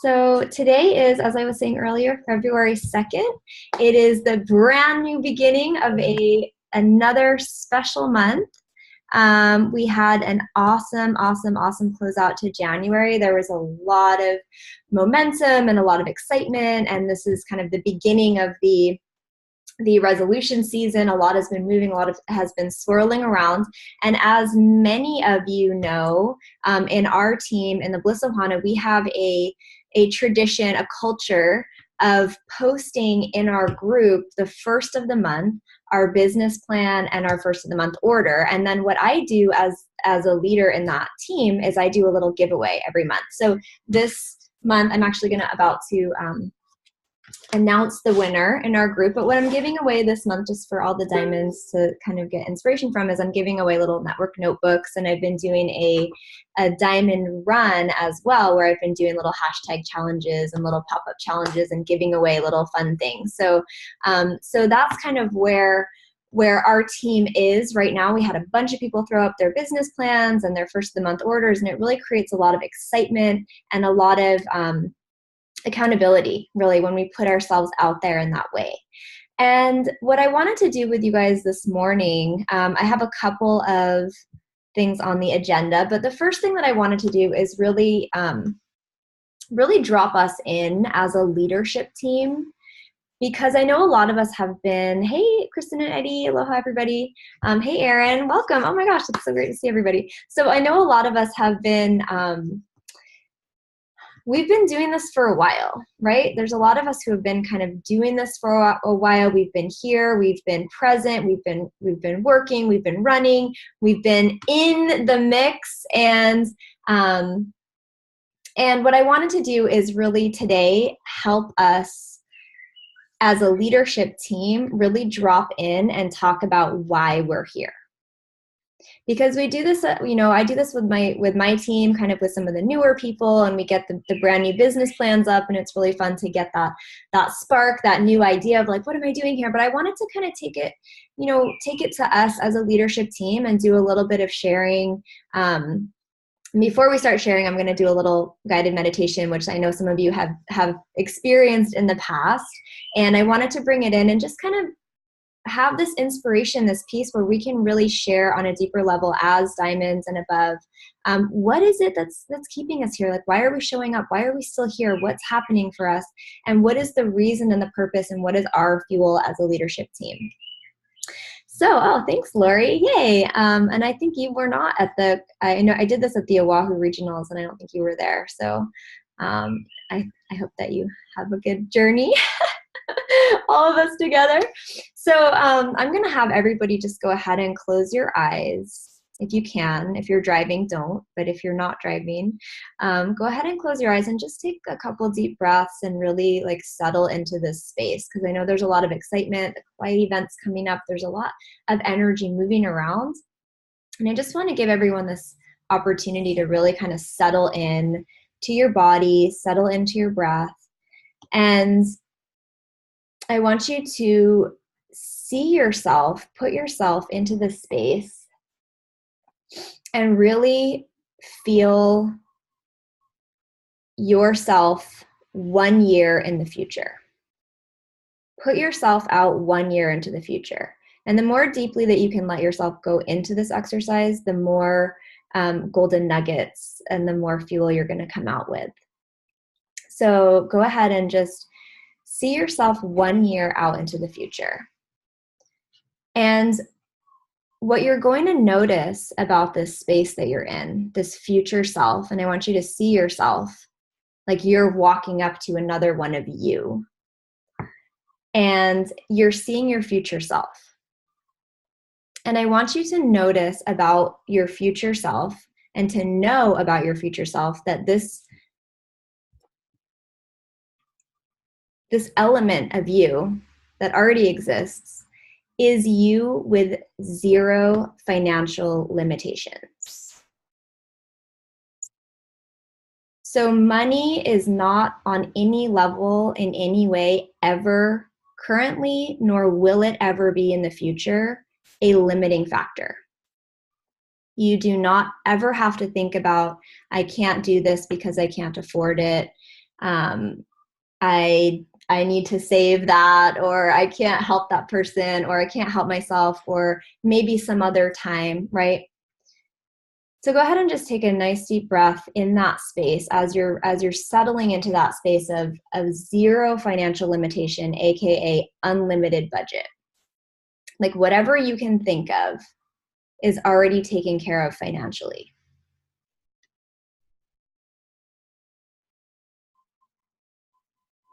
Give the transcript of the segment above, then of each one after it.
So today is, as I was saying earlier, February 2nd. It is the brand new beginning of another special month. We had an awesome closeout to January. There was a lot of momentum and a lot of excitement, and this is kind of the beginning of the resolution season. A lot has been moving, a lot of has been swirling around. And as many of you know, in our team, in the Bliss Ohana, we have a tradition, a culture of posting in our group the first of the month, our business plan and our first of the month order. And then what I do as a leader in that team is I do a little giveaway every month. So this month, I'm actually about to announce the winner in our group. But what I'm giving away this month, just for all the diamonds to kind of get inspiration from, is I'm giving away little network notebooks, and I've been doing a diamond run as well, where I've been doing little hashtag challenges and little pop-up challenges and giving away little fun things. So that's kind of where our team is right now. We had a bunch of people throw up their business plans and their first of the month orders, and it really creates a lot of excitement and a lot of accountability, really, when we put ourselves out there in that way. And what I wanted to do with you guys this morning, I have a couple of things on the agenda, but the first thing that I wanted to do is really drop us in as a leadership team, because I know a lot of us have been, hey, Kristen and Eddie, aloha everybody. Hey, Erin, welcome. Oh my gosh, it's so great to see everybody. So I know a lot of us have been, we've been doing this for a while, right? There's a lot of us who have been kind of doing this for a while. We've been here, we've been present, we've been working, we've been running, we've been in the mix. And what I wanted to do is really today help us as a leadership team really drop in and talk about why we're here. Because we do this, I do this with my team, kind of with some of the newer people, and we get the brand new business plans up, and it's really fun to get that spark, that new idea of like, what am I doing here? But I wanted to kind of take it to us as a leadership team and do a little bit of sharing. Before we start sharing, I'm going to do a little guided meditation, which I know some of you have experienced in the past, and I wanted to bring it in and just kind of have this inspiration, this piece where we can really share on a deeper level as diamonds and above. What is it that's keeping us here? Like, why are we showing up? Why are we still here? What's happening for us? And what is the reason and the purpose, and what is our fuel as a leadership team? So, thanks, Lori. Yay. And I think you were not at I know I did this at the Oahu Regionals, and I don't think you were there. So I hope that you have a good journey. All of us together. So I'm going to have everybody just go ahead and close your eyes if you can. If you're driving, don't. But if you're not driving, go ahead and close your eyes and just take a couple deep breaths and really like settle into this space, because I know there's a lot of excitement, the quiet events coming up. There's a lot of energy moving around. And I just want to give everyone this opportunity to really kind of settle in to your body, settle into your breath. And I want you to see yourself, put yourself into this space, and really feel yourself 1 year in the future. Put yourself out 1 year into the future. And the more deeply that you can let yourself go into this exercise, the more golden nuggets and the more fuel you're going to come out with. So go ahead and just see yourself 1 year out into the future. And what you're going to notice about this space that you're in, this future self, and I want you to see yourself like you're walking up to another one of you. And you're seeing your future self. And I want you to notice about your future self and to know about your future self that this element of you that already exists is you with zero financial limitations. So money is not on any level, in any way, ever currently, nor will it ever be in the future, a limiting factor. You do not ever have to think about, I can't do this because I can't afford it. I need to save that, or I can't help that person, or I can't help myself, or maybe some other time, right? So go ahead and just take a nice deep breath in that space as you're settling into that space of zero financial limitation, aka unlimited budget. Like whatever you can think of is already taken care of financially.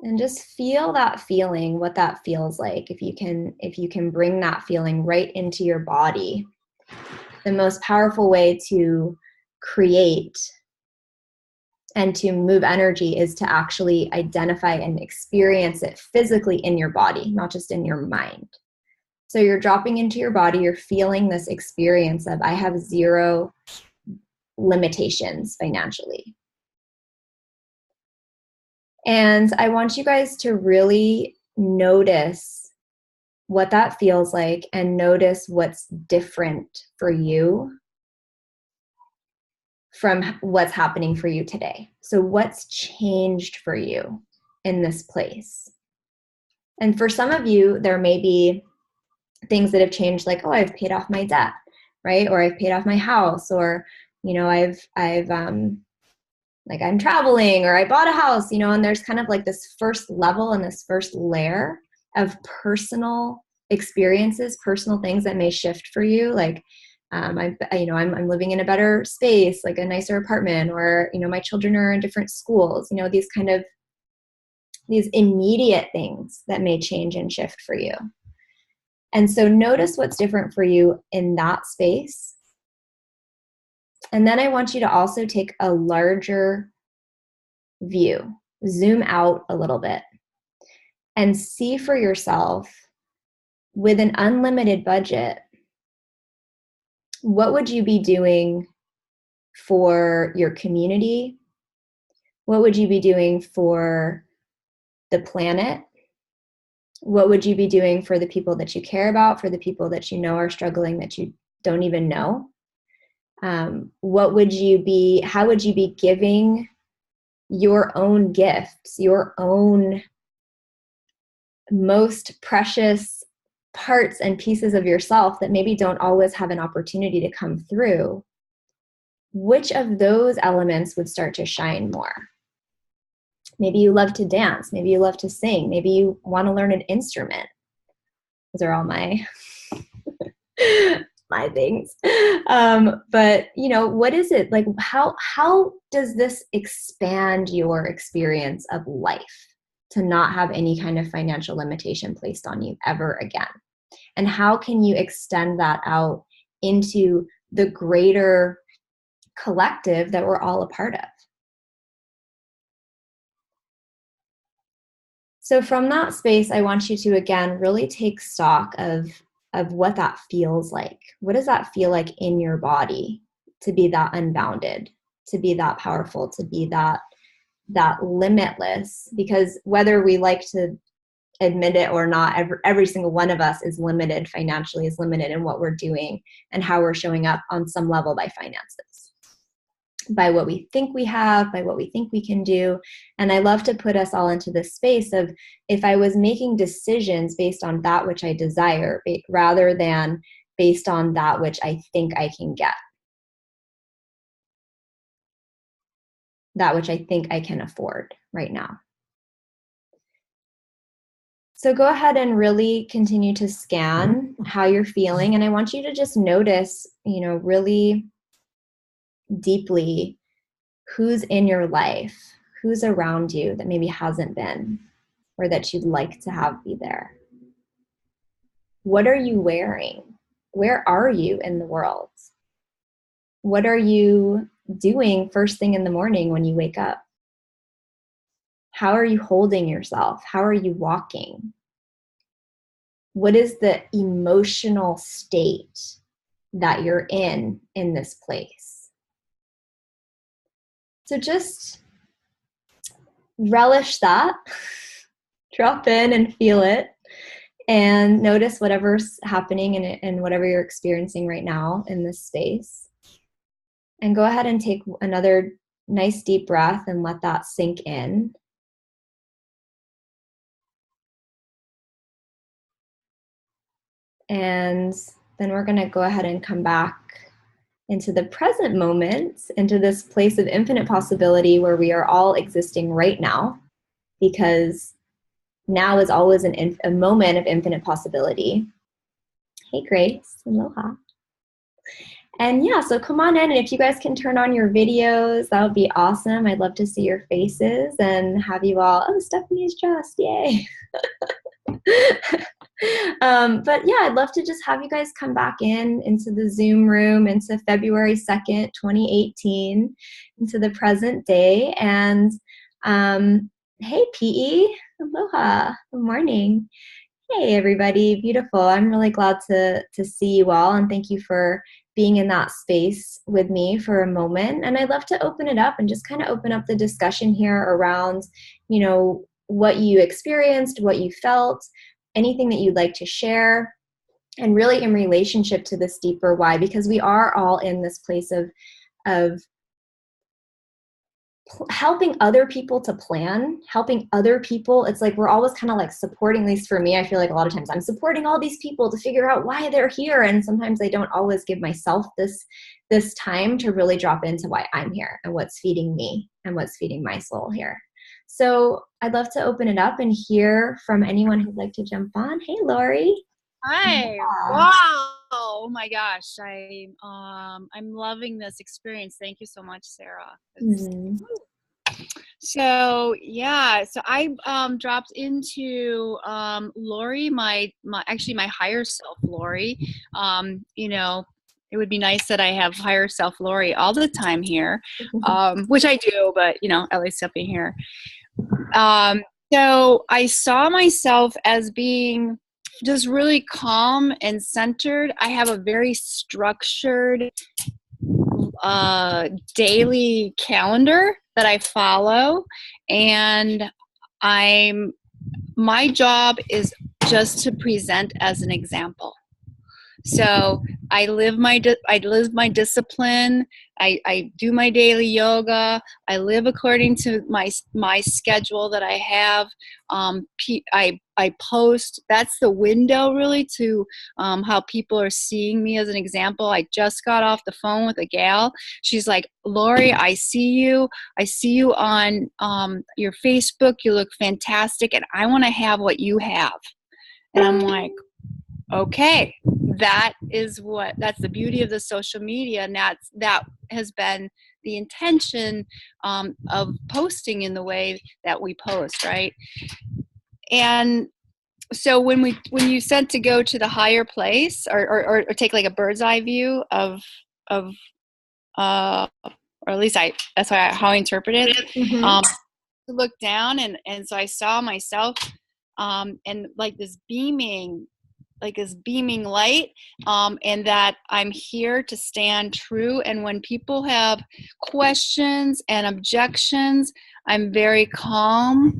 And just feel that feeling, what that feels like. If you can bring that feeling right into your body. The most powerful way to create and to move energy is to actually identify and experience it physically in your body, not just in your mind. So you're dropping into your body, you're feeling this experience of, I have zero limitations financially. And I want you guys to really notice what that feels like and notice what's different for you from what's happening for you today. So what's changed for you in this place? And for some of you, there may be things that have changed, like, oh, I've paid off my debt, right? Or I've paid off my house, or, like I'm traveling, or I bought a house, and there's kind of like this first level and this first layer of personal experiences, personal things that may shift for you. Like, I'm living in a better space, like a nicer apartment, or, my children are in different schools, these immediate things that may change and shift for you. And so notice what's different for you in that space. And then I want you to also take a larger view, zoom out a little bit, and see for yourself, with an unlimited budget, what would you be doing for your community? What would you be doing for the planet? What would you be doing for the people that you care about, for the people that you know are struggling that you don't even know? How would you be giving your own gifts, your own most precious parts and pieces of yourself that maybe don't always have an opportunity to come through? Which of those elements would start to shine more? Maybe you love to dance. Maybe you love to sing. Maybe you want to learn an instrument. Those are all my my things. But what is it like? How does this expand your experience of life to not have any kind of financial limitation placed on you ever again? And how can you extend that out into the greater collective that we're all a part of? So from that space, I want you to, again, really take stock of what that feels like. What does that feel like in your body to be that unbounded, to be that powerful, to be that limitless? Because whether we like to admit it or not, every single one of us is limited financially, is limited in what we're doing and how we're showing up on some level by finances, by what we think we have, by what we think we can do. And I love to put us all into this space of, if I was making decisions based on that which I desire rather than based on that which I think I can get, that which I think I can afford right now. So go ahead and really continue to scan how you're feeling. And I want you to just notice, really deeply, who's in your life, who's around you that maybe hasn't been, or that you'd like to have be there. What are you wearing? Where are you in the world? What are you doing first thing in the morning when you wake up? How are you holding yourself? How are you walking? What is the emotional state that you're in this place? So just relish that, drop in and feel it, and notice whatever's happening and whatever you're experiencing right now in this space. And go ahead and take another nice deep breath and let that sink in. And then we're going to go ahead and come back into the present moment, into this place of infinite possibility where we are all existing right now, because now is always a moment of infinite possibility. Hey, Grace. Aloha. And yeah, so come on in, and if you guys can turn on your videos, that would be awesome. I'd love to see your faces and have you all, oh, Stephanie's just, yay. But yeah, I'd love to just have you guys come back into the Zoom room, into February 2nd, 2018, into the present day. And hey, PE, aloha, good morning. Hey, everybody, beautiful. I'm really glad to see you all, and thank you for being in that space with me for a moment. And I'd love to open it up and just kind of open up the discussion here around, you know, what you experienced, what you felt, anything that you'd like to share, and really in relationship to this deeper why, because we are all in this place of helping other people to plan, helping other people. It's like we're always kind of like supporting, at least for me, I feel like a lot of times I'm supporting all these people to figure out why they're here, and sometimes I don't always give myself this time to really drop into why I'm here and what's feeding me and what's feeding my soul here. So I'd love to open it up and hear from anyone who'd like to jump on. Hey, Lori. Hi. Yeah. Wow. Oh my gosh. I'm loving this experience. Thank you so much, Sarah. Mm-hmm. So I dropped into Lori, my higher self, Lori. You know, it would be nice that I have higher self Lori all the time here, which I do, but you know, at least up in here. So I saw myself as being just really calm and centered. I have a very structured daily calendar that I follow, and my job is just to present as an example. So I live my discipline. I do my daily yoga. I live according to my schedule that I have. I post. That's the window really to how people are seeing me as an example. I just got off the phone with a gal. She's like, Lori, I see you. I see you on your Facebook. You look fantastic, and I want to have what you have. And I'm like, okay, that's the beauty of the social media, and that has been the intention of posting in the way that we post, right? And so when you said to go to the higher place, or take like a bird's eye view of or at least that's how I interpret it. Mm-hmm. To look down, and so I saw myself and like this beaming light, and that I'm here to stand true. And when people have questions and objections, I'm very calm.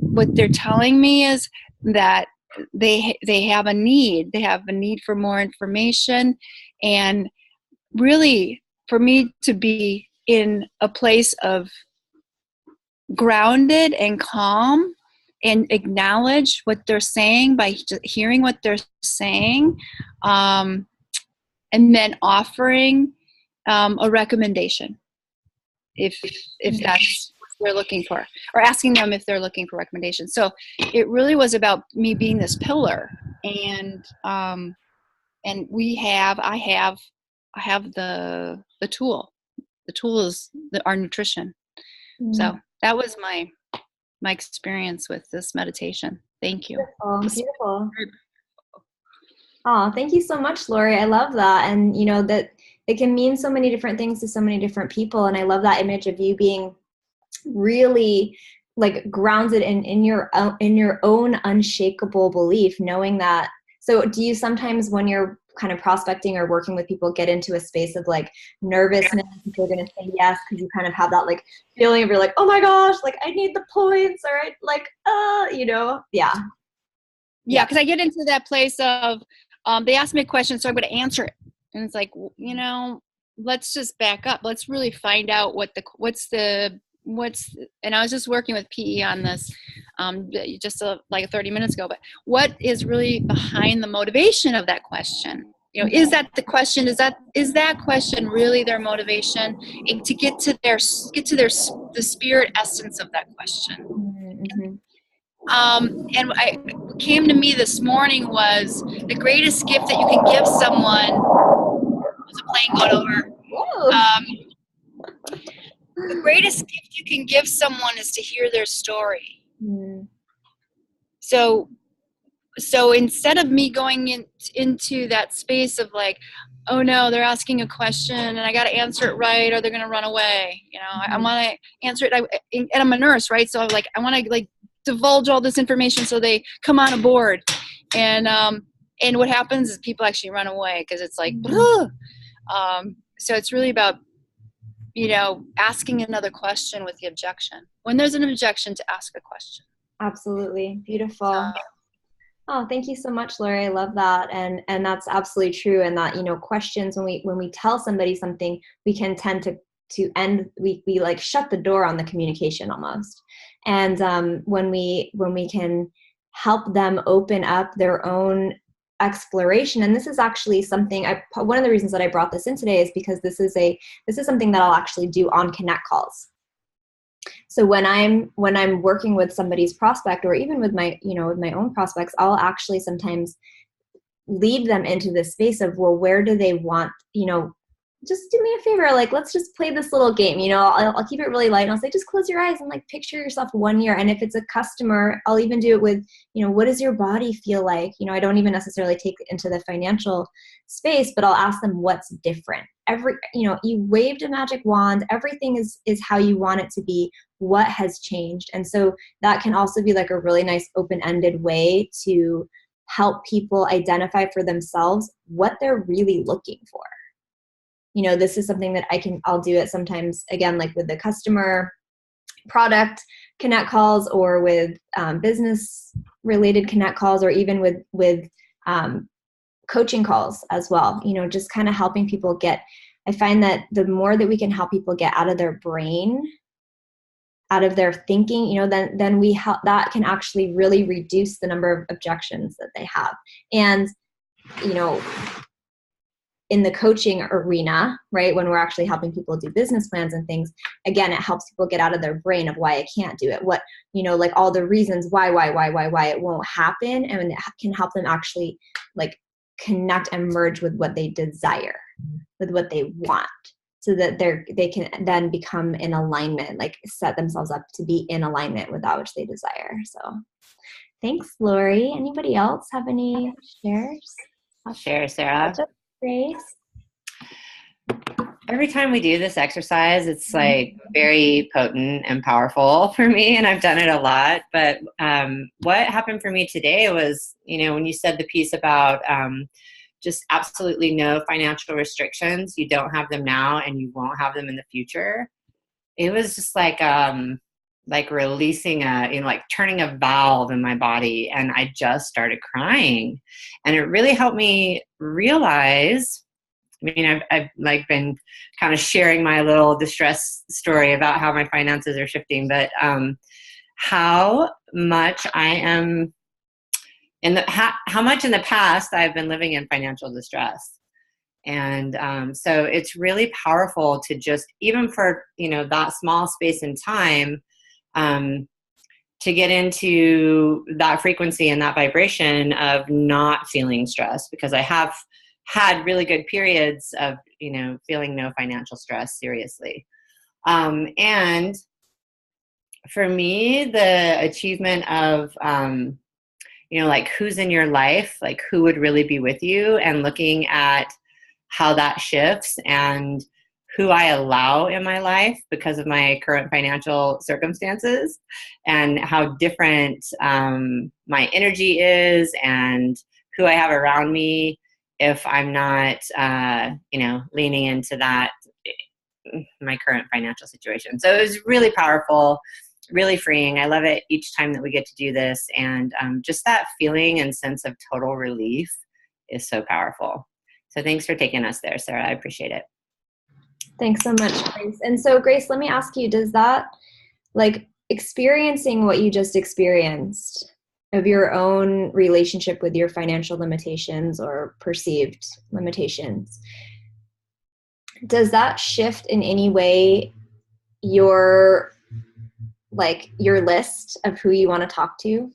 What they're telling me is that they have a need. They have a need for more information, and really for me to be in a place of grounded and calm and acknowledge what they're saying by hearing what they're saying, and then offering a recommendation if that's what they're looking for, or asking them if they're looking for recommendations. So it really was about me being this pillar, and I have the tool. The tool is our nutrition. Mm-hmm. So that was my experience with this meditation. Thank you. Beautiful. Oh, thank you so much, Lori. I love that. And you know that it can mean so many different things to so many different people. And I love that image of you being really like grounded in your own unshakable belief, knowing that. So do you sometimes, when you're kind of prospecting or working with people, get into a space of like nervousness if they're going to say yes, because you kind of have that like feeling of, you're like, oh my gosh, like I need the points, or I like you know? Yeah, because I get into that place of they ask me a question, so I'm going to answer it, and it's like, you know, let's just back up. Let's really find out what's and I was just working with PE on this. just like 30 minutes ago. But what is really behind the motivation of that question? Is that the question? Is that question really their motivation? And to get to the spirit essence of that question. Mm-hmm. And what came to me this morning was the greatest gift that you can give someone. There's a plane going over. The greatest gift you can give someone is to hear their story. Mm. So instead of me going into that space of like, oh no, they're asking a question and I got to answer it right or they're going to run away. I want to answer it. And I'm a nurse, right? So I want to like divulge all this information so they come on board. And what happens is people actually run away because it's like, so it's really about, asking another question with the objection. When there's an objection, to ask a question. Absolutely. Beautiful. Oh, thank you so much, Lori. I love that. And that's absolutely true. And that, questions, when we tell somebody something, we can tend to end, we like shut the door on the communication almost. And when we can help them open up their own exploration, and this is actually something one of the reasons that I brought this in today is because this is something that I'll actually do on Connect calls. So when I'm working with somebody's prospect, or even with my own prospects, I'll actually sometimes lead them into this space of, well, where do they want, just do me a favor, like, let's just play this little game, I'll keep it really light. And I'll say, just close your eyes and like picture yourself 1 year. And if it's a customer, I'll even do it with, what does your body feel like? I don't even necessarily take it into the financial space, but I'll ask them what's different. You waved a magic wand, everything is how you want it to be. What has changed? And so that can also be like a really nice open-ended way to help people identify for themselves what they're really looking for. This is something that I'll do it sometimes, again, like with the customer product Connect calls, or with business related Connect calls, or even with coaching calls as well. Just kind of helping people I find that the more that we can help people get out of their brain, out of their thinking, then we help, that can actually really reduce the number of objections that they have. And, in the coaching arena, right, when we're actually helping people do business plans and things, again, it helps people get out of their brain of why I can't do it, what, like all the reasons why it won't happen. And it can help them actually like connect and merge with what they desire, with what they want, so that they can then become in alignment, like set themselves up to be in alignment with that which they desire. So thanks, Lori. Anybody else have any shares? I'll share, Sarah. Grace? Every time we do this exercise, it's like very potent and powerful for me, and I've done it a lot. But what happened for me today was, when you said the piece about just absolutely no financial restrictions, you don't have them now and you won't have them in the future. It was just like releasing like turning a valve in my body, and I just started crying. And it really helped me realize, I've like been kind of sharing my little distress story about how my finances are shifting, but how much I am how much in the past I've been living in financial distress. And so it's really powerful to just, even for, that small space in time, to get into that frequency and that vibration of not feeling stressed, because I have had really good periods of, feeling no financial stress, seriously. And for me, the achievement of, like who's in your life, like who would really be with you, and looking at how that shifts and who I allow in my life because of my current financial circumstances, and how different my energy is and who I have around me if I'm not, leaning into that, my current financial situation. So it was really powerful, really freeing. I love it each time that we get to do this. And just that feeling and sense of total relief is so powerful. So thanks for taking us there, Sarah. I appreciate it. Thanks so much, Grace. And so, Grace, let me ask you, does that, like, experiencing what you just experienced of your own relationship with your financial limitations or perceived limitations, does that shift in any way your list of who you want to talk to?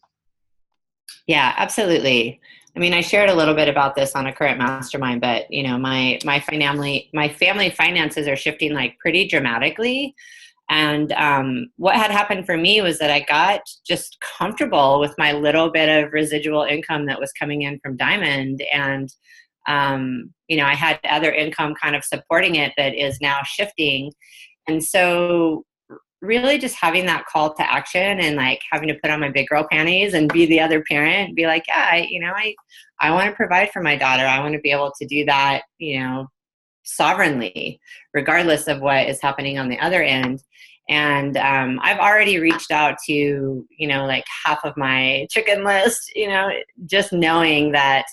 Yeah, absolutely. I mean, I shared a little bit about this on a current mastermind, but my family finances are shifting like pretty dramatically. And what had happened for me was that I got just comfortable with my little bit of residual income that was coming in from Diamond. And, I had other income kind of supporting it that is now shifting. And so really just having that call to action and like having to put on my big girl panties and be the other parent, be like, yeah, I want to provide for my daughter. I want to be able to do that, sovereignly, regardless of what is happening on the other end. And I've already reached out to, like half of my chicken list, just knowing that,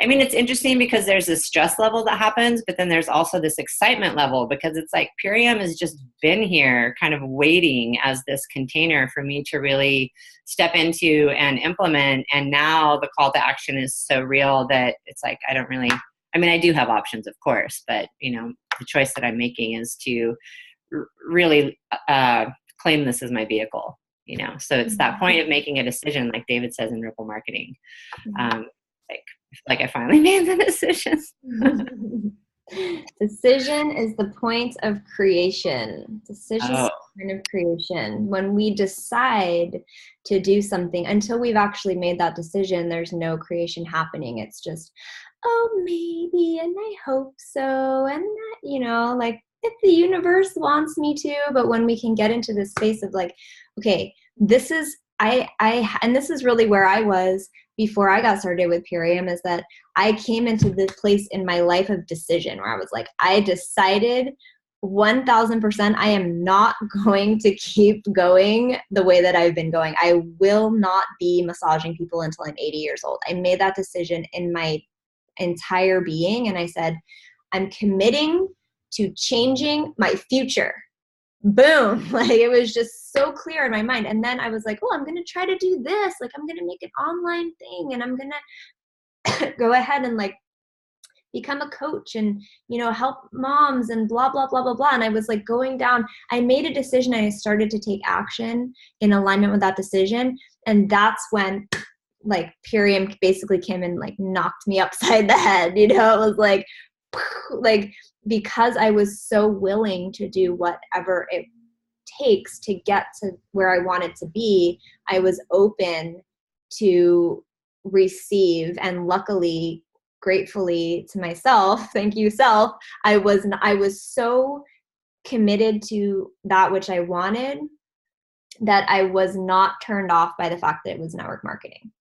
I mean, it's interesting because there's this stress level that happens, but then there's also this excitement level because it's like Purium has just been here kind of waiting as this container for me to really step into and implement. And now the call to action is so real that it's like, I do have options, of course, but the choice that I'm making is to really claim this as my vehicle, so it's that point of making a decision, like David says in Ripple Marketing. Like I finally made the decision. Decision is the point of creation. Decision is the point of creation. When we decide to do something, until we've actually made that decision, there's no creation happening. It's just, oh, maybe, and I hope so, and that, like if the universe wants me to. But when we can get into this space of like, okay, this is and this is really where I was before I got started with Purium, is that I came into the place in my life of decision where I was like, I decided 1000% I am not going to keep going the way that I've been going. I will not be massaging people until I'm 80 years old. I made that decision in my entire being. And I said, I'm committing to changing my future. Boom. Like it was just so clear in my mind. And then I was like, oh, I'm going to try to do this. Like I'm going to make an online thing and I'm going to go ahead and like become a coach and, help moms and blah, blah, blah, blah, blah. And I was like going down, I made a decision and I started to take action in alignment with that decision. And that's when like Purium basically came and like knocked me upside the head. It was like because I was so willing to do whatever it takes to get to where I wanted to be, I was open to receive. And luckily, gratefully to myself, thank you, self, I was so committed to that which I wanted that I was not turned off by the fact that it was network marketing.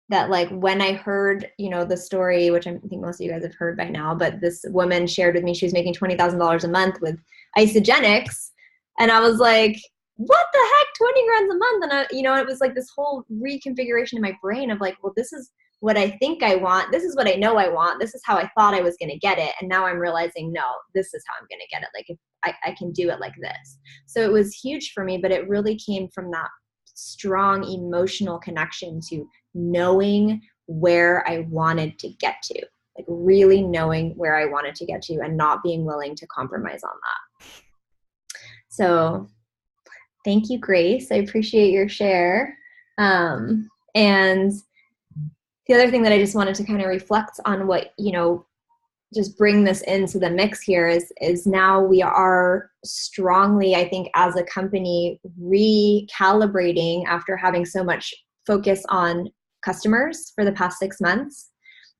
That like when I heard, the story, which I think most of you guys have heard by now, but this woman shared with me she was making $20,000 a month with Isogenics. And I was like, what the heck, 20 grand a month? And it was like this whole reconfiguration in my brain of like, well, this is what I think I want. This is what I know I want. This is how I thought I was going to get it. And now I'm realizing, no, this is how I'm going to get it. Like if I can do it like this. So it was huge for me, but it really came from that strong emotional connection to knowing where I wanted to get to, like really knowing where I wanted to get to and not being willing to compromise on that. So thank you, Grace. I appreciate your share. And the other thing that I just wanted to kind of reflect on what, just bring this into the mix here is now we are strongly, I think, as a company recalibrating after having so much focus on customers for the past 6 months,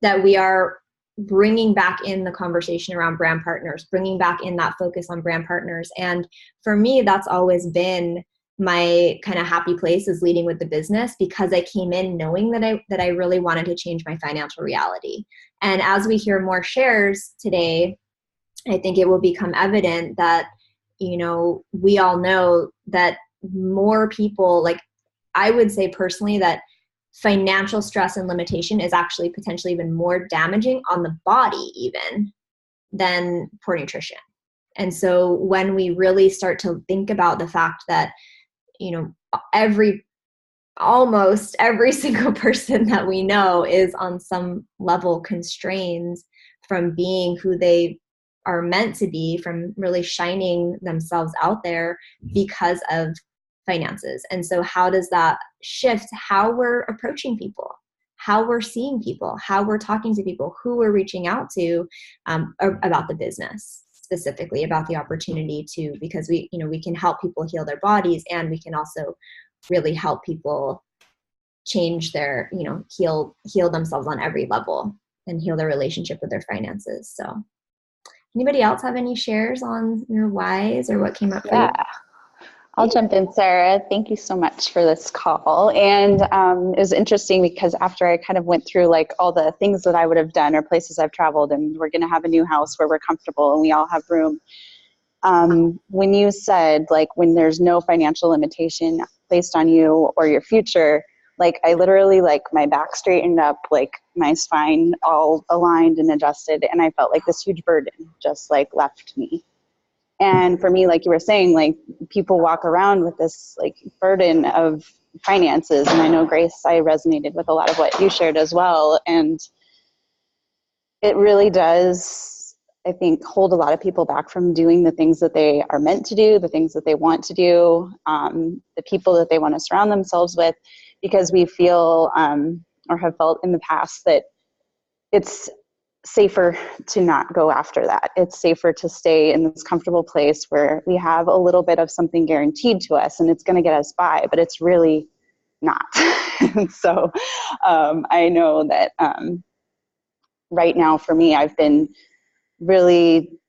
that we are bringing back in the conversation around brand partners, bringing back in that focus on brand partners. And for me, that's always been my kind of happy place, is leading with the business, because I came in knowing that I really wanted to change my financial reality. And as we hear more shares today, I think it will become evident that, we all know that more people, like I would say personally that financial stress and limitation is actually potentially even more damaging on the body even than poor nutrition. And so when we really start to think about the fact that, you know, almost every single person that we know is on some level constrained from being who they are meant to be, from really shining themselves out there because of finances. And so how does that shift how we're approaching people, how we're seeing people, how we're talking to people, who we're reaching out to about the business, specifically about the opportunity to, because we, you know, we can help people heal their bodies, and we can also really help people change their, you know, heal themselves on every level and heal their relationship with their finances. So anybody else have any shares on your whys or what came up for you? I'll jump in, Sarah. Thank you so much for this call. And it was interesting because after I kind of went through like all the things that I would have done or places I've traveled, and we're going to have a new house where we're comfortable and we all have room. When you said like when there's no financial limitation placed on you or your future, like I literally like my back straightened up, like my spine all aligned and adjusted, and I felt like this huge burden just like left me. And for me, like you were saying, like people walk around with this like burden of finances. And I know, Grace, I resonated with a lot of what you shared as well. And it really does, I think, hold a lot of people back from doing the things that they are meant to do, the things that they want to do, the people that they want to surround themselves with, because we feel or have felt in the past that it's safer to not go after that. It's safer to stay in this comfortable place where we have a little bit of something guaranteed to us and it's going to get us by, but it's really not. So I know that right now for me, I've been really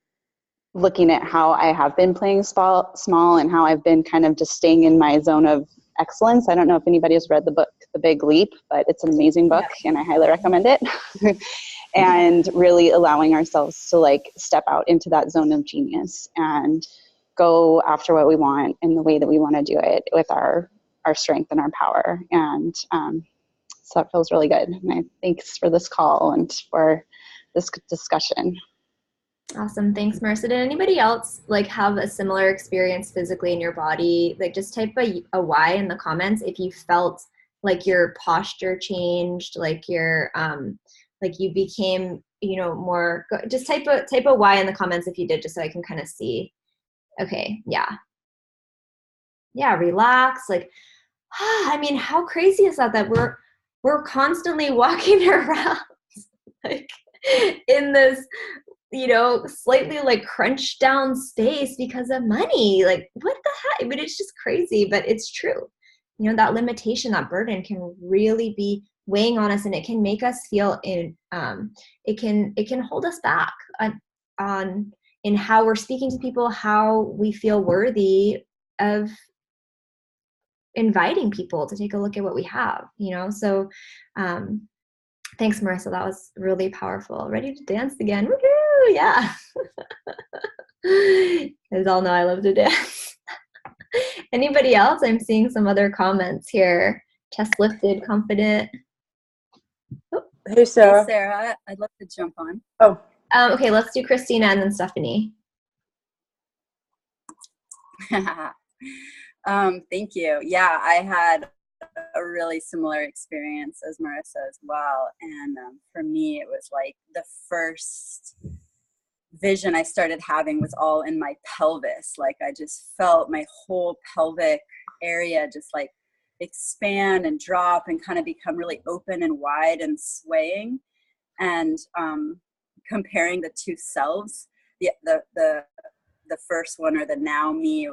looking at how I have been playing small and how I've been kind of just staying in my zone of excellence. I don't know if anybody has read the book, The Big Leap, but it's an amazing book and I highly recommend it. And really allowing ourselves to like step out into that zone of genius and go after what we want in the way that we want to do it with our strength and our power. And so that feels really good. And thanks for this call and for this discussion. Awesome. Thanks, Marissa. Did anybody else like have a similar experience physically in your body? Like just type a Y in the comments if you felt like your posture changed, like your like you became, you know, more, just type a Y in the comments if you did, just so I can kind of see. Okay. Yeah. Yeah. Relax. Like, I mean, how crazy is that we're constantly walking around like in this, you know, slightly like crunched down space because of money. Like what the heck? I mean, it's just crazy, but it's true. You know, that limitation, that burden can really be weighing on us, and it can make us feel it can hold us back on in how we're speaking to people, how we feel worthy of inviting people to take a look at what we have, you know? So thanks, Marissa. That was really powerful. Ready to dance again. Woohoo! Yeah. You guys all know I love to dance. Anybody else? I'm seeing some other comments here. Chest lifted, confident. Oh. Hey, Sarah. Hey, Sarah. I'd love to jump on. Oh. Okay, let's do Christina and then Stephanie. Thank you. Yeah, I had a really similar experience as Marissa as well. And for me, it was like the first vision I started having was all in my pelvis. Like I just felt my whole pelvic area just like expand and drop and kind of become really open and wide and swaying. And comparing the two selves, the first one, or the now me,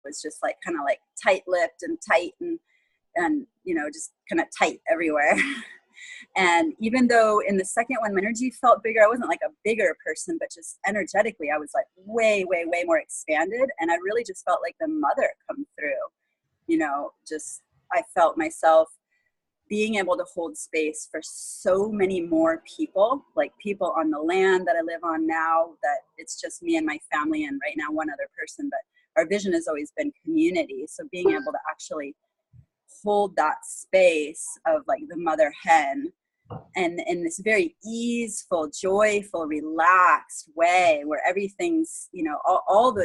was just like kind of like tight-lipped and tight and you know, just kind of tight everywhere. And even though in the second one my energy felt bigger, I wasn't like a bigger person, but just energetically I was like way more expanded, and I really just felt like the mother come through. You know, just I felt myself being able to hold space for so many more people, like people on the land that I live on now, that it's just me and my family and right now one other person, but our vision has always been community. So being able to actually hold that space of like the mother hen and in this very easeful, joyful, relaxed way where everything's, you know,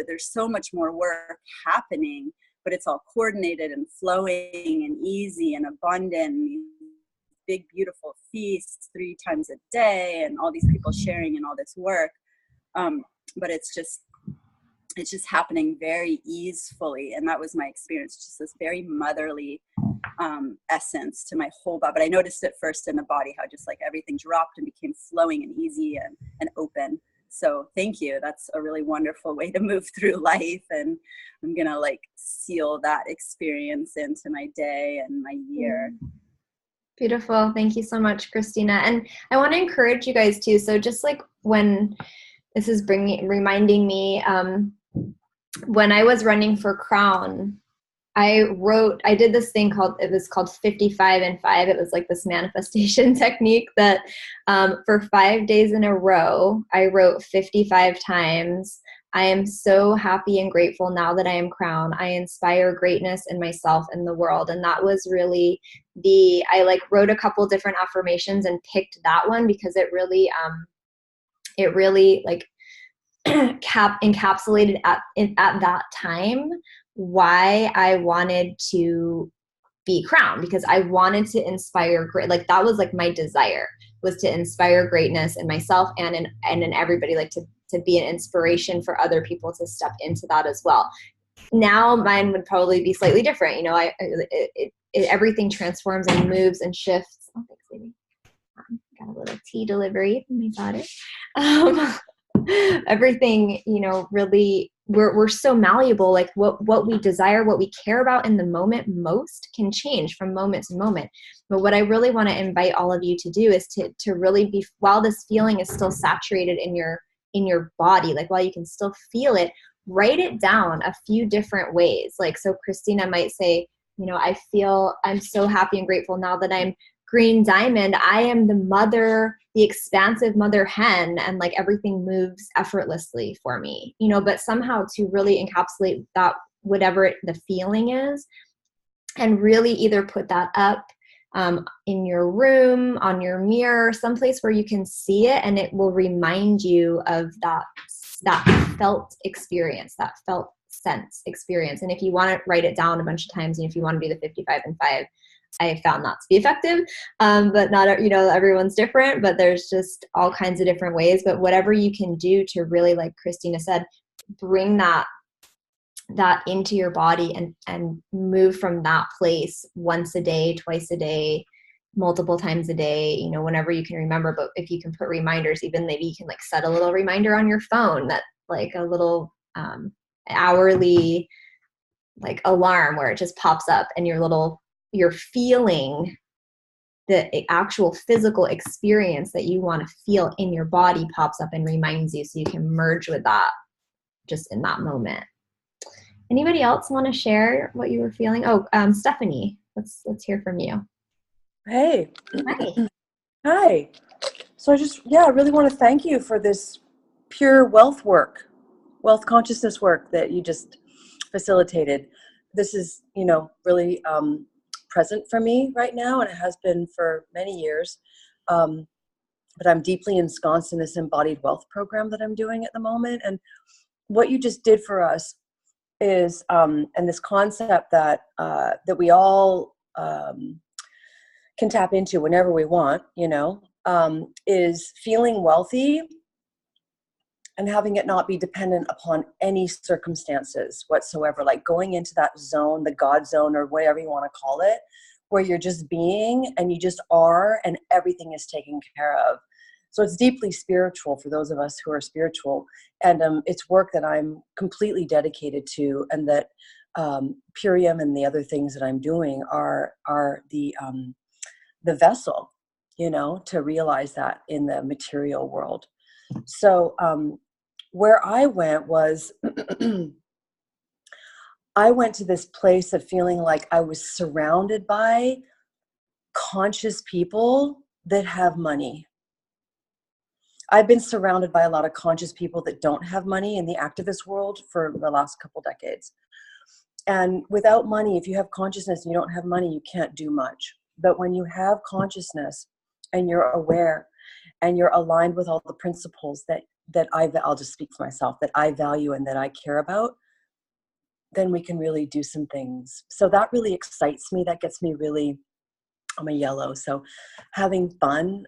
there's so much more work happening, but it's all coordinated and flowing and easy and abundant, and these big, beautiful feasts 3 times a day, and all these people sharing and all this work. But it's just happening very easefully. And that was my experience, just this very motherly essence to my whole body. But I noticed it first in the body, how just like everything dropped and became flowing and easy and open. So thank you. That's a really wonderful way to move through life. And I'm going to like seal that experience into my day and my year. Beautiful. Thank you so much, Christina. And I want to encourage you guys too. So just like when this is reminding me, when I was running for Crown, I did this thing called 55 and 5. It was like this manifestation technique that for 5 days in a row, I wrote 55 times. I am so happy and grateful now that I am Crown. I inspire greatness in myself and the world. And that was really I like wrote a couple different affirmations and picked that one because it really like encapsulated at that time why I wanted to be Crown, because I wanted to inspire like that was like my desire, was to inspire greatness in myself and in everybody, like to be an inspiration for other people to step into that as well. Now mine would probably be slightly different. You know, everything transforms and moves and shifts. Oh, thanks, baby. Got a little tea delivery from my daughter. Everything, you know, really, we're so malleable. Like what we desire, what we care about in the moment most can change from moment to moment. But what I really want to invite all of you to do is to really be, while this feeling is still saturated in your body, like while you can still feel it, write it down a few different ways. Like, so Christina might say, you know, I'm so happy and grateful now that I'm green diamond. I am the expansive mother hen, and like everything moves effortlessly for me, you know, but somehow to really encapsulate that, whatever the feeling is, and really either put that up in your room, on your mirror, someplace where you can see it, and it will remind you of that felt experience, that felt sense experience. And if you want to write it down a bunch of times, and if you want to do the 55 and 5, I found that to be effective, but not, you know, everyone's different, but there's just all kinds of different ways. But whatever you can do to really, like Christina said, bring that into your body and move from that place once a day, twice a day, multiple times a day, you know, whenever you can remember. But if you can put reminders, even maybe you can like set a little reminder on your phone, that like a little hourly like alarm where it just pops up, and you're feeling the actual physical experience that you want to feel in your body pops up and reminds you, so you can merge with that just in that moment. Anybody else want to share what you were feeling? Oh, Stephanie, let's hear from you. Hey. Hi. Hi. So I really want to thank you for this pure wealth consciousness work that you just facilitated. This is, you know, really present for me right now, and it has been for many years. But I'm deeply ensconced in this embodied wealth program that I'm doing at the moment. And what you just did for us is, and this concept that we all can tap into whenever we want, you know, is feeling wealthy and having it not be dependent upon any circumstances whatsoever, like going into that zone, the God zone, or whatever you want to call it, where you're just being and you just are, and everything is taken care of. So it's deeply spiritual for those of us who are spiritual, and it's work that I'm completely dedicated to, and that Purium and the other things that I'm doing are the vessel, you know, to realize that in the material world. So where I went was, I went to this place of feeling like I was surrounded by conscious people that have money. I've been surrounded by a lot of conscious people that don't have money in the activist world for the last couple decades. And without money, if you have consciousness and you don't have money, you can't do much. But when you have consciousness and you're aware and you're aligned with all the principles that I'll just speak for myself, that I value and that I care about, then we can really do some things. So that really excites me. That gets me really, I'm a yellow. So having fun,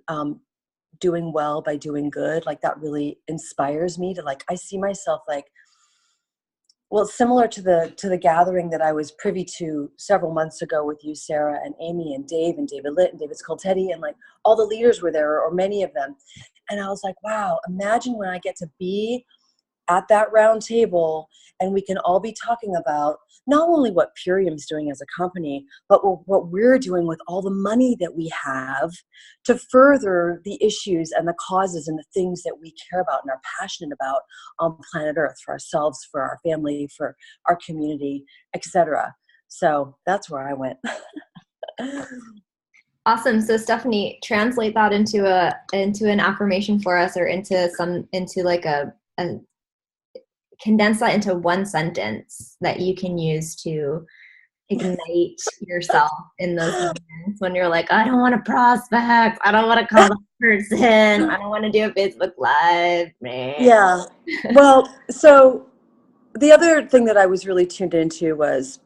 doing well by doing good, like that really inspires me to, like, I see myself like, well, it's similar to the gathering that I was privy to several months ago with you, Sarah, and Amy, and Dave, and David Litt, and David Scoltetti, and like all the leaders were there, or many of them. And I was like, wow, imagine when I get to be at that round table and we can all be talking about not only what Purium's doing as a company, but what we're doing with all the money that we have to further the issues and the causes and the things that we care about and are passionate about on planet Earth, for ourselves, for our family, for our community, etc. So that's where I went. Awesome. So Stephanie, translate that into an affirmation for us, or into like a condense that into one sentence that you can use to ignite yourself in those moments when you're like, I don't want to prospect, I don't want to call that person, I don't want to do a Facebook Live. Yeah. Well, so the other thing that I was really tuned into was,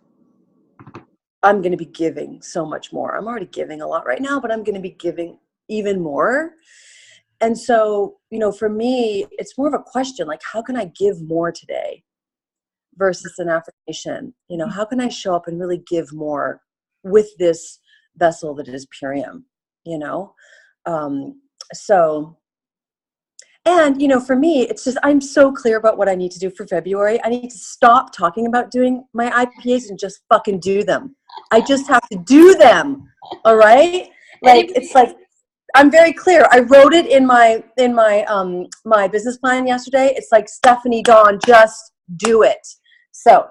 I'm going to be giving so much more. I'm already giving a lot right now, but I'm going to be giving even more. And so, for me, it's more of a question, like, how can I give more today versus an affirmation? How can I show up and really give more with this vessel that is Purium, So, and, for me, it's just, I'm so clear about what I need to do for February. I need to stop talking about doing my IPAs and just fucking do them. I just have to do them. All right. Like, it's like, I'm very clear. I wrote it in my my business plan yesterday. It's like, Stephanie Dawn, just do it. So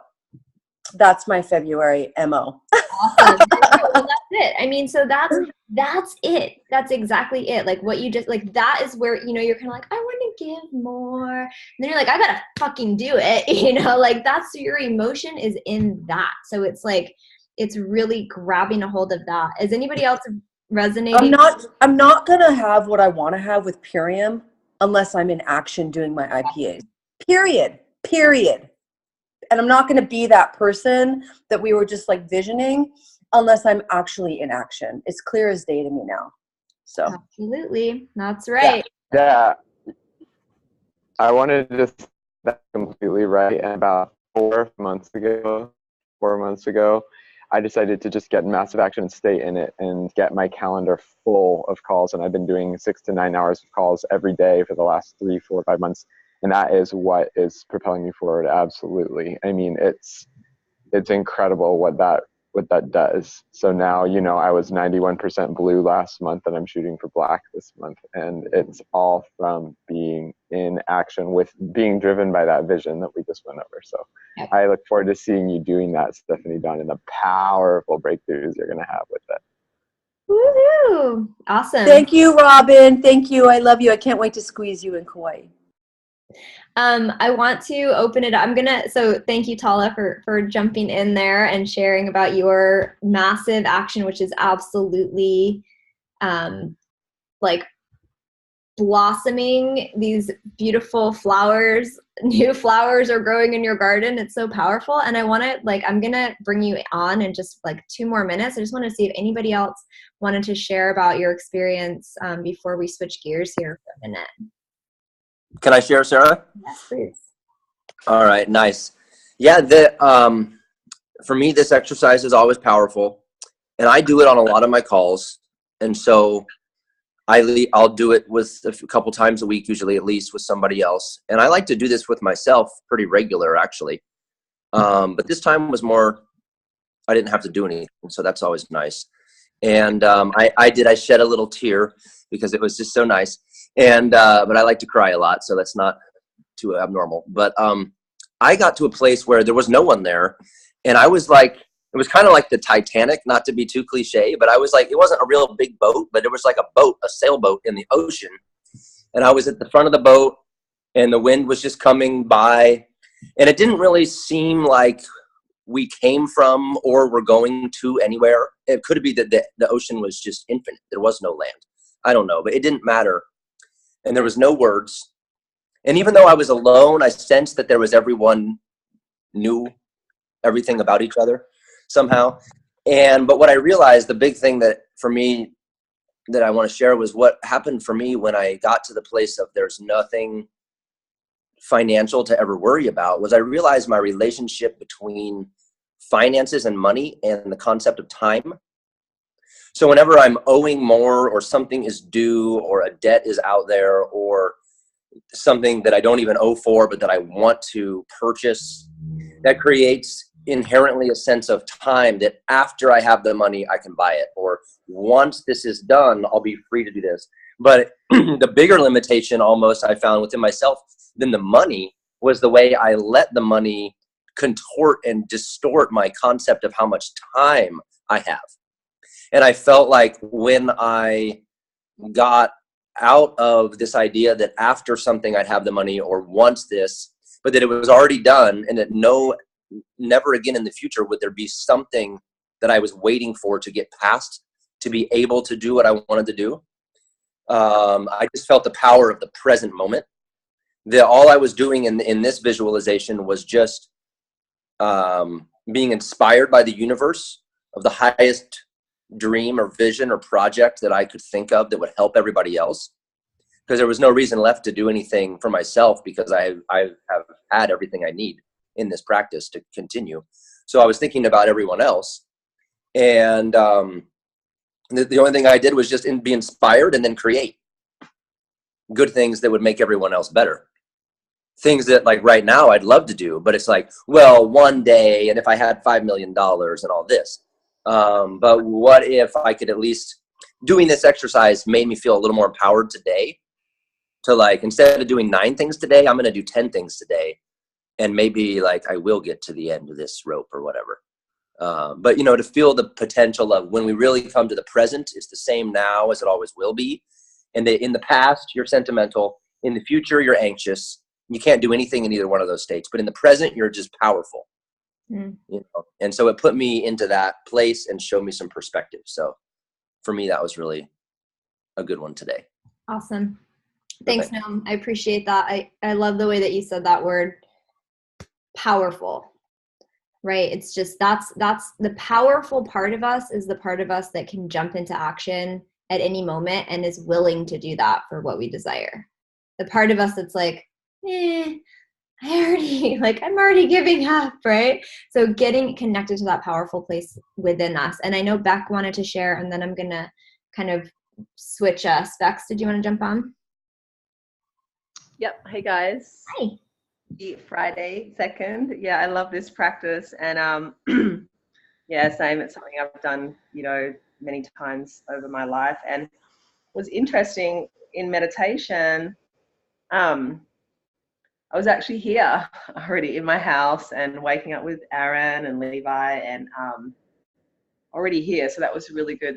that's my February MO. Awesome. Well, that's it. I mean, so that's it. That's exactly it. Like what you just, like, that is where, you're kind of like, I want to give more. And then you're like, I gotta fucking do it. Like, that's your emotion is in that. So it's like, it's really grabbing a hold of that. Is anybody else resonating? I'm not gonna have what I want to have with Purium unless I'm in action doing my IPAs. Period. And I'm not gonna be that person that we were just like visioning unless I'm actually in action. It's clear as day to me now. So absolutely, that's right. Yeah. I wanted to say that completely right. And about 4 months ago, I decided to just get massive action and stay in it and get my calendar full of calls. And I've been doing 6 to 9 hours of calls every day for the last 3, 4, 5 months. And that is what is propelling me forward. Absolutely. I mean, it's incredible what that does. So now, I was 91% blue last month and I'm shooting for black this month. And it's all from being in action, with being driven by that vision that we just went over. So I look forward to seeing you doing that, Stephanie Dawn, and the powerful breakthroughs you're going to have with it. Woohoo! Awesome. Thank you, Robin. Thank you. I love you. I can't wait to squeeze you in Kauai. I want to open it up. So thank you, Tala, for jumping in there and sharing about your massive action, which is absolutely like blossoming. These beautiful flowers, new flowers are growing in your garden. It's so powerful. And I'm going to bring you on in just like 2 more minutes. I just want to see if anybody else wanted to share about your experience before we switch gears here for a minute. Can I share, Sarah? Yes, please. All right, nice. Yeah, for me, this exercise is always powerful, and I do it on a lot of my calls. And so I'll do it with a couple times a week, usually at least with somebody else. And I like to do this with myself pretty regular, actually. But this time was more, I didn't have to do anything, so that's always nice. And I shed a little tear because it was just so nice. And but I like to cry a lot, so that's not too abnormal. But I got to a place where there was no one there, and I was like, it was kind of like the Titanic, not to be too cliche, but I was like, it wasn't a real big boat, but it was like a sailboat in the ocean. And I was at the front of the boat, and the wind was just coming by, and it didn't really seem like we came from or were going to anywhere. It could be that the ocean was just infinite. There was no land. I don't know, but it didn't matter. And there was no words. And even though I was alone, I sensed that there was everyone knew everything about each other somehow. But what I realized, the big thing that for me that I want to share was what happened for me when I got to the place of there's nothing financial to ever worry about, was I realized my relationship between finances and money and the concept of time. So whenever I'm owing more, or something is due, or a debt is out there, or something that I don't even owe for, but that I want to purchase, that creates inherently a sense of time that after I have the money, I can buy it. Or once this is done, I'll be free to do this. But the bigger limitation almost I found within myself than the money was the way I let the money contort and distort my concept of how much time I have. And I felt like when I got out of this idea that after something I'd have the money, or once this, but that it was already done, and that never again in the future would there be something that I was waiting for to get past to be able to do what I wanted to do. I just felt the power of the present moment. That all I was doing in this visualization was just being inspired by the universe of the highest dream or vision or project that I could think of that would help everybody else. Because there was no reason left to do anything for myself, because I have had everything I need in this practice to continue. So I was thinking about everyone else. And the only thing I did was just be inspired and then create good things that would make everyone else better. Things that, like, right now I'd love to do, but it's like, well, one day, and if I had $5 million and all this. But what if I could at least, doing this exercise made me feel a little more empowered today to, like, instead of doing 9 things today, I'm going to do 10 things today. And maybe, like, I will get to the end of this rope or whatever. But, you know, to feel the potential of when we really come to the present, it's the same now as it always will be. And in the past, you're sentimental. In the future, you're anxious. You can't do anything in either one of those states. But in the present, you're just powerful. You know? And so it put me into that place and showed me some perspective. So for me, that was really a good one today. Awesome. Thanks, Noam. I appreciate that. I love the way that you said that word, powerful, right? It's just, that's the powerful part of us, is the part of us that can jump into action at any moment and is willing to do that for what we desire. The part of us that's like, I'm already giving up, right? So getting connected to that powerful place within us. And I know Beck wanted to share, and then I'm going to kind of switch us. Bex, did you want to jump on? Yep. Hey guys. Hi. Friday 2nd. Yeah, I love this practice, and yeah, same. It's something I've done, you know, many times over my life, and was interesting in meditation. I was actually here already in my house and waking up with Aaron and Levi, and already here. So that was really good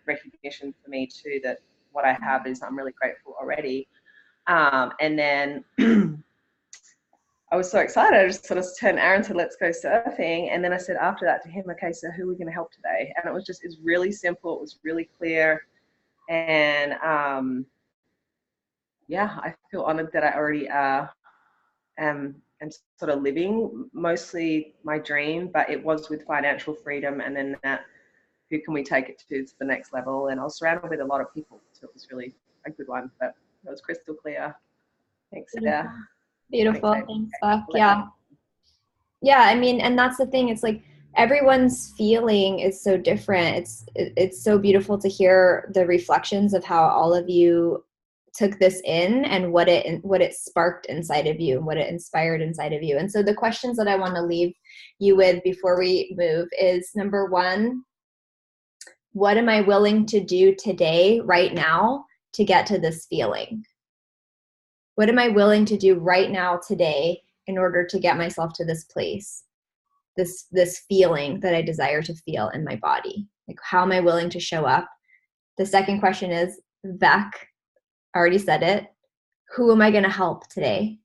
recognition for me too, that what I have is, I'm really grateful already. And then I was so excited. I just sort of turned Aaron to let's go surfing. And then I said after that to him, okay, so who are we going to help today? And it's really simple. It was really clear. And yeah, I feel honored that I already am sort of living mostly my dream, but it was with financial freedom. And then that, who can we take it to the next level? And I was surrounded with a lot of people. So it was really a good one, but it was crystal clear. Thanks, Sarah. Beautiful. Thanks, Beck. Yeah. Yeah. I mean, and that's the thing. It's like everyone's feeling is so different. It's so beautiful to hear the reflections of how all of you took this in, and what it sparked inside of you, and what it inspired inside of you. And so the questions that I want to leave you with before we move is, number 1, what am I willing to do today, right now, to get to this feeling? What am I willing to do right now, today, in order to get myself to this place, this feeling that I desire to feel in my body? Like, how am I willing to show up? The second question is, Beck already said it, who am I going to help today?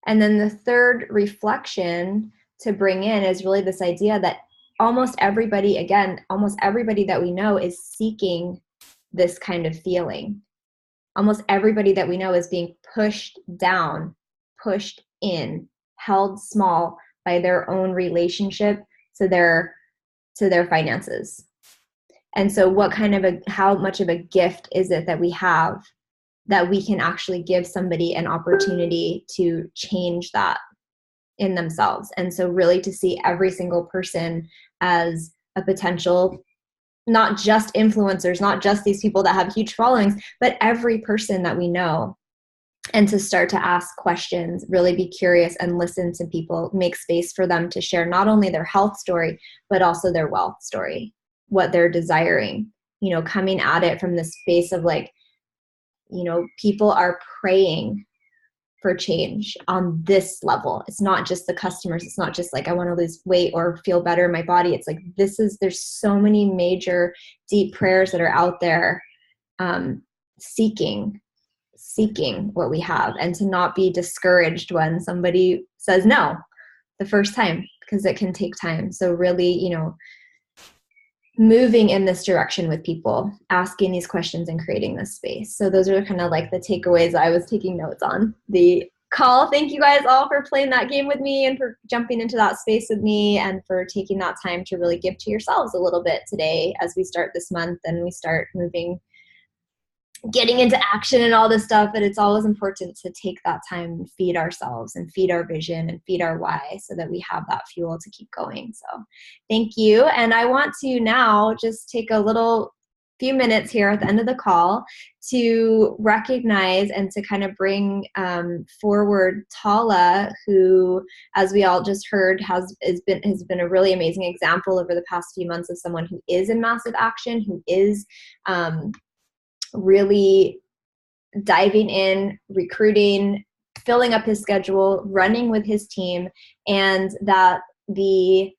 And then the third reflection to bring in is really this idea that almost everybody, again, almost everybody that we know is seeking this kind of feeling. Almost everybody that we know is being pushed down, pushed in, held small by their own relationship to their finances. And so how much of a gift is it that we have, that we can actually give somebody an opportunity to change that in themselves? And so really to see every single person as a potential, not just influencers, not just these people that have huge followings, but every person that we know. And to start to ask questions, really be curious and listen to people, make space for them to share not only their health story, but also their wealth story, what they're desiring, coming at it from the space of like, people are praying for change on this level. It's not just the customers. It's not just like, I want to lose weight or feel better in my body. It's like, there's so many major deep prayers that are out there, seeking what we have, and to not be discouraged when somebody says no the first time, because it can take time. So really, moving in this direction with people, asking these questions and creating this space. So those are kind of like the takeaways I was taking notes on the call. Thank you guys all for playing that game with me and for jumping into that space with me and for taking that time to really give to yourselves a little bit today as we start this month and we start getting into action and all this stuff. But it's always important to take that time and feed ourselves and feed our vision and feed our why, so that we have that fuel to keep going. So thank you. And I want to now just take a few minutes here at the end of the call to recognize and to kind of bring forward Tala, who, as we all just heard, has been a really amazing example over the past few months of someone who is in massive action, who is really diving in, recruiting, filling up his schedule, running with his team, and that the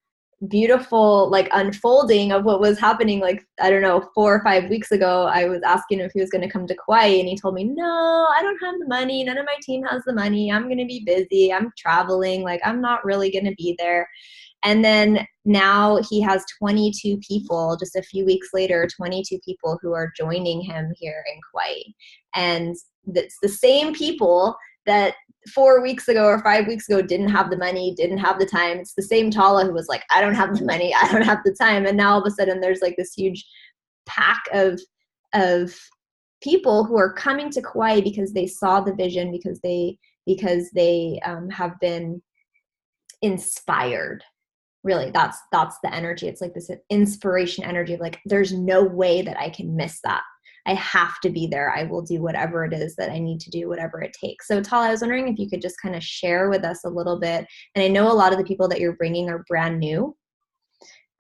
beautiful unfolding of what was happening 4 or 5 weeks ago. I was asking him if he was going to come to Kauai, and he told me, no, I don't have the money. None of my team has the money. I'm going to be busy. I'm traveling. I'm not really going to be there. And then now he has 22 people, just a few weeks later, 22 people who are joining him here in Kauai. And it's the same people that 4 weeks ago or 5 weeks ago didn't have the money, didn't have the time. It's the same Tala who was like, I don't have the money, I don't have the time. And now all of a sudden there's this huge pack of people who are coming to Kauai because they saw the vision, because they have been inspired. Really, that's the energy. It's this inspiration energy of there's no way that I can miss that. I have to be there. I will do whatever it is that I need to do, whatever it takes. So Tala, I was wondering if you could just kind of share with us a little bit. And I know a lot of the people that you're bringing are brand new.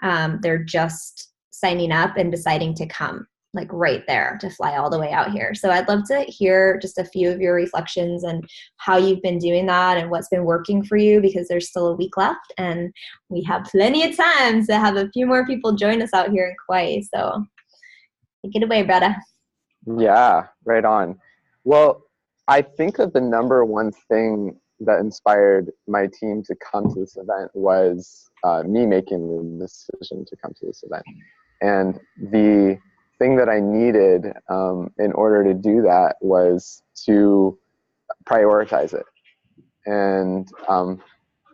They're just signing up and deciding to come right there, to fly all the way out here. So I'd love to hear just a few of your reflections and how you've been doing that and what's been working for you, because there's still a week left and we have plenty of time to have a few more people join us out here in Kauai. So take it away, Bretta. Yeah, right on. Well, I think that the number one thing that inspired my team to come to this event was me making the decision to come to this event. And the thing that I needed in order to do that was to prioritize it. And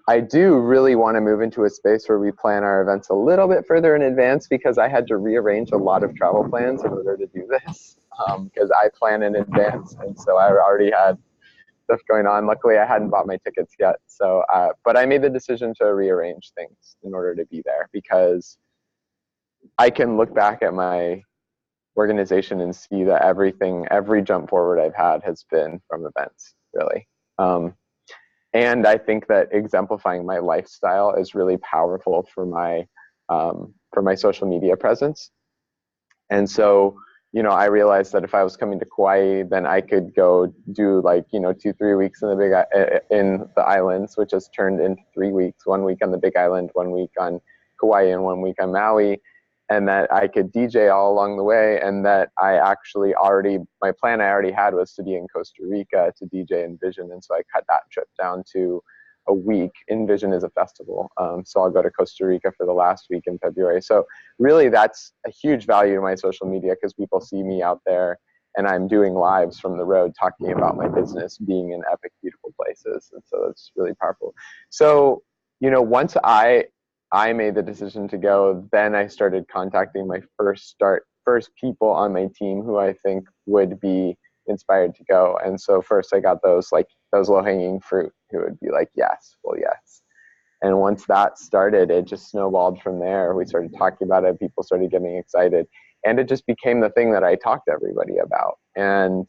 I do really want to move into a space where we plan our events a little bit further in advance, because I had to rearrange a lot of travel plans in order to do this, because I plan in advance. And so I already had stuff going on. Luckily, I hadn't bought my tickets yet. So, but I made the decision to rearrange things in order to be there, because I can look back at my organization and see that every jump forward I've had has been from events, really. And I think that exemplifying my lifestyle is really powerful for my social media presence. And so, I realized that if I was coming to Kauai, then I could go do 2-3 weeks in the islands, which has turned into 3 weeks, 1 week on the Big Island, 1 week on Kauai, and 1 week on Maui. And that I could DJ all along the way, and that my plan I already had was to be in Costa Rica to DJ and Vision. And so I cut that trip down to a week. Envision is a festival. So I'll go to Costa Rica for the last week in February. So really that's a huge value to my social media, because people see me out there and I'm doing lives from the road talking about my business being in epic, beautiful places. And so that's really powerful. So, once I made the decision to go, then I started contacting my first people on my team who I think would be inspired to go. And so first I got those low-hanging fruit who would be like, yes, well, yes. And once that started, it just snowballed from there. We started talking about it. People started getting excited. And it just became the thing that I talked to everybody about. And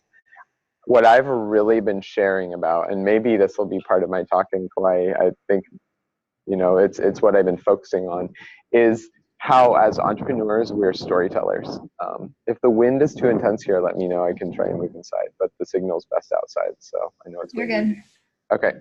what I've really been sharing about, and maybe this will be part of my talk in Kauai, I think, it's what I've been focusing on, is how as entrepreneurs, we're storytellers. If the wind is too intense here, let me know. I can try and move inside, but the signal's best outside. So I know it's You're windy. good. Okay.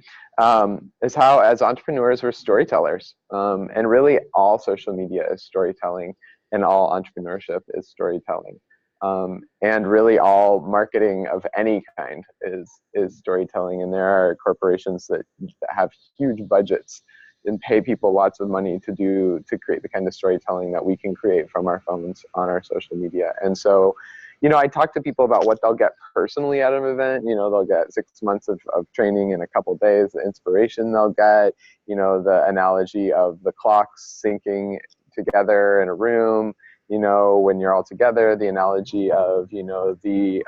Is how as entrepreneurs, we're storytellers. And really all social media is storytelling, and all entrepreneurship is storytelling. And really all marketing of any kind is storytelling. And there are corporations that have huge budgets and pay people lots of money to create the kind of storytelling that we can create from our phones on our social media. And so, I talk to people about what they'll get personally at an event. They'll get 6 months of training in a couple days, the inspiration they'll get, the analogy of the clocks syncing together in a room, when you're all together, the analogy of, the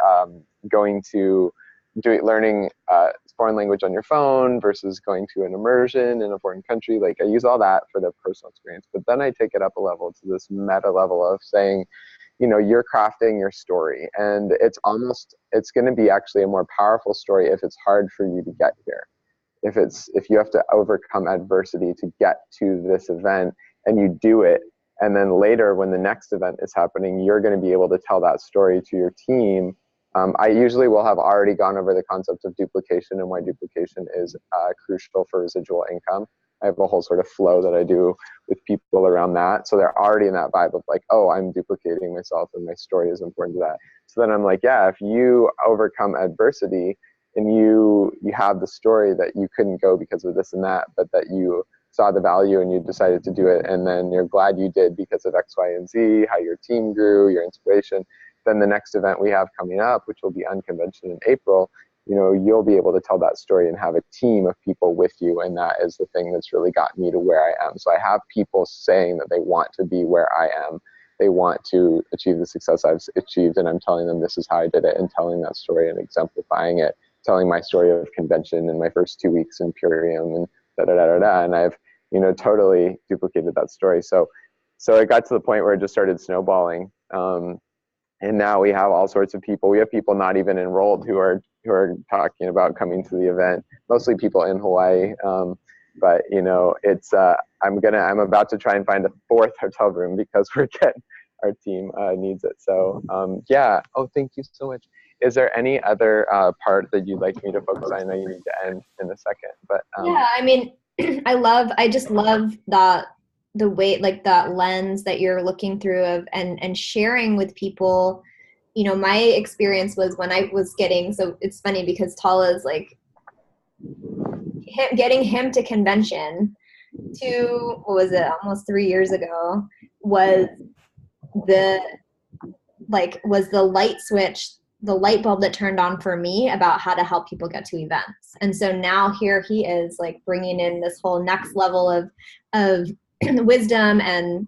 going to learning foreign language on your phone versus going to an immersion in a foreign country. Like, I use all that for the personal experience, but then I take it up a level to this meta level of saying, you're crafting your story, and it's going to be actually a more powerful story if it's hard for you to get here. If you have to overcome adversity to get to this event, and you do it, and then later when the next event is happening, you're going to be able to tell that story to your team. I usually will have already gone over the concept of duplication and why duplication is crucial for residual income. I have a whole sort of flow that I do with people around that. So they're already in that vibe of like, oh, I'm duplicating myself and my story is important to that. So then I'm like, yeah, if you overcome adversity and you have the story that you couldn't go because of this and that, but that you saw the value and you decided to do it, and then you're glad you did because of X, Y, and Z, how your team grew, your inspiration, then the next event we have coming up, which will be Unconvention in April, you'll be able to tell that story and have a team of people with you. And that is the thing that's really got me to where I am. So I have people saying that they want to be where I am. They want to achieve the success I've achieved. And I'm telling them this is how I did it, and telling that story and exemplifying it, telling my story of convention in my first 2 weeks in Purium and da-da-da-da-da. And I've, totally duplicated that story. So it got to the point where it just started snowballing. And now we have all sorts of people. We have people not even enrolled who are talking about coming to the event. Mostly people in Hawaii. But it's I'm about to try and find a 4th hotel room because our team needs it. So yeah. Oh, thank you so much. Is there any other part that you'd like me to focus on? I know you need to end in a second, but yeah, I mean, I just love that, the way, like that lens that you're looking through of and sharing with people. My experience was when I was so it's funny because Tala is like getting him to convention to, what was it, almost 3 years ago, was the light switch, the light bulb that turned on for me about how to help people get to events. And so now here he is, like, bringing in this whole next level of wisdom and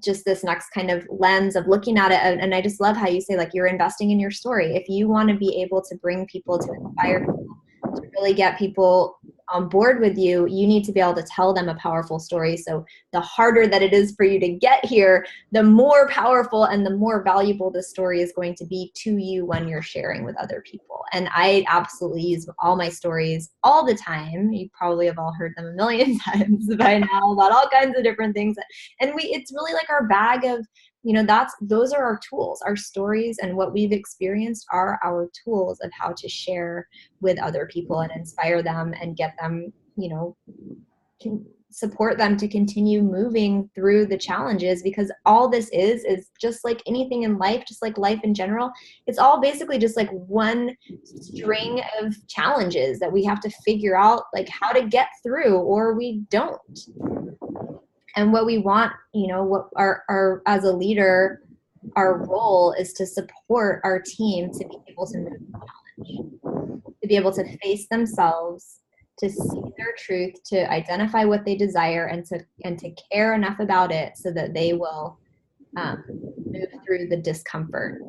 just this next kind of lens of looking at it. And I just love how you say, like, you're investing in your story. If you want to be able to bring people, to inspire people, to really get people on board with you, you need to be able to tell them a powerful story. So the harder that it is for you to get here, the more powerful and the more valuable the story is going to be to you when you're sharing with other people. And I absolutely use all my stories all the time. You probably have all heard them a million times by now about all kinds of different things. And it's really like our bag of, those are our tools. Our stories and what we've experienced are our tools of how to share with other people and inspire them and get them, support them to continue moving through the challenges, because all this is just like anything in life, just like life in general. It's all basically just like one string of challenges that we have to figure out like how to get through, or we don't. And what we want, what our as a leader, our role is to support our team to be able to move the challenge, to be able to face themselves, to see their truth, to identify what they desire, and to care enough about it so that they will move through the discomfort.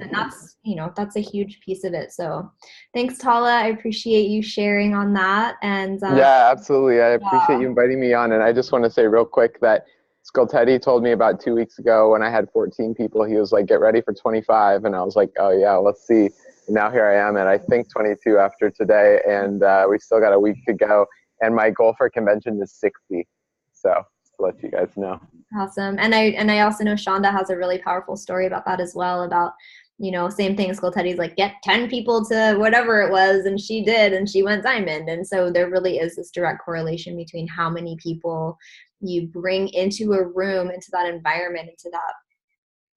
And that's a huge piece of it. So thanks, Tala. I appreciate you sharing on that. And yeah, absolutely. I appreciate you inviting me on. And I just want to say real quick that Skoltedi told me about 2 weeks ago when I had 14 people, he was like, get ready for 25. And I was like, oh yeah, let's see. And now here I am at, I think, 22 after today. And we still got a week to go. And my goal for convention is 60. So just to let you guys know. Awesome. And I also know Shonda has a really powerful story about that as well, about, same thing. Skoltedi's like, get 10 people to whatever it was. And she did, and she went diamond. And so there really is this direct correlation between how many people you bring into a room, into that environment, into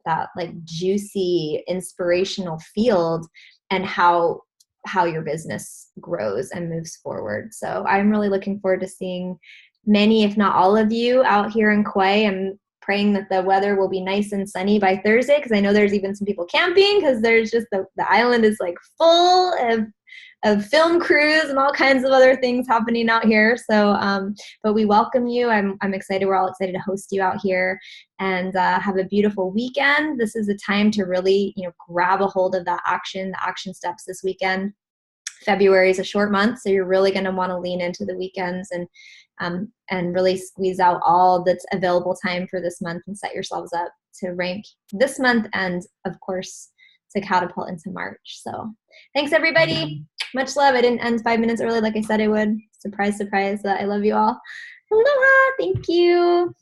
that like juicy, inspirational field, and how your business grows and moves forward. So I'm really looking forward to seeing many, if not all of you out here in Kauai. I'm praying that the weather will be nice and sunny by Thursday, because I know there's even some people camping, because there's just the island is like full of film crews and all kinds of other things happening out here. So, but we welcome you. I'm excited. We're all excited to host you out here, and have a beautiful weekend. This is a time to really, grab a hold of the action steps this weekend. February is a short month, so you're really going to want to lean into the weekends and really squeeze out all that's available time for this month, and set yourselves up to rank this month, and of course to catapult into March. So thanks everybody. Much love. I didn't end 5 minutes early like I said I would. Surprise, surprise. I love you all. Aloha. Thank you.